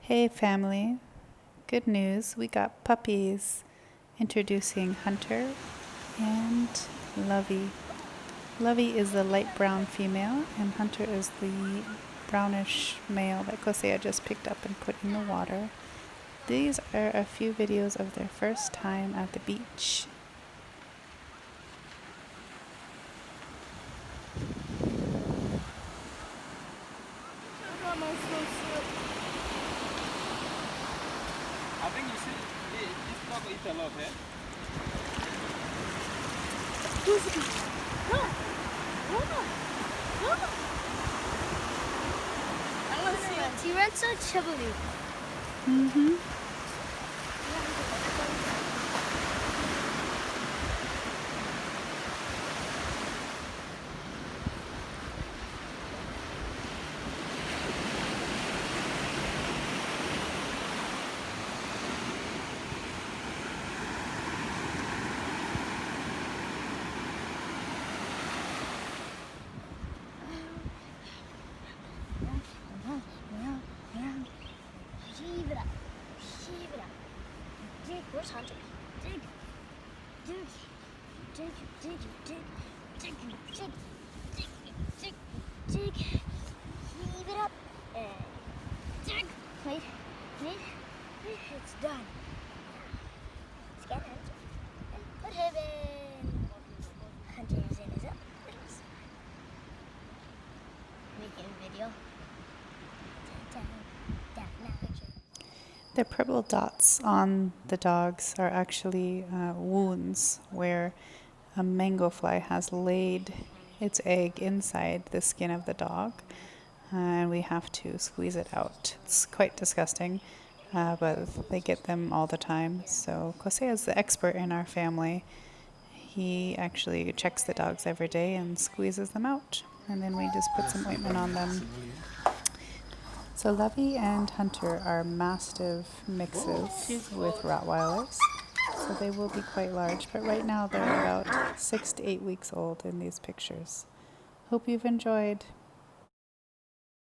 Hey family, good news, we got puppies. Introducing Hunter and Lovey. Lovey is the light brown female and Hunter is the brownish male that Kosea just picked up and put in the water. These are a few videos of their first time at the beach. I think you see, this dog will eat a lot, eh? I want to see it. He runs so chubbly. Heave it up. Heave it up. Dig. Where's Hunter? Dig. Dig. Dig. Dig. Dig. Dig. Dig. Dig. Dig. Dig. Heave it up. And dig. Wait. Wait. It's done. Let's get Hunter. And put him in. Hunter's in his up. Making a video. The purple dots on the dogs are actually wounds where a mango fly has laid its egg inside the skin of the dog, and we have to squeeze it out. It's quite disgusting, but they get them all the time. So Kosea is the expert in our family. He actually checks the dogs every day and squeezes them out, and then we just put some ointment on them. So Lovey and Hunter are mastiff mixes with Rottweilers, so they will be quite large, but right now they're about 6 to 8 weeks old in these pictures. Hope you've enjoyed.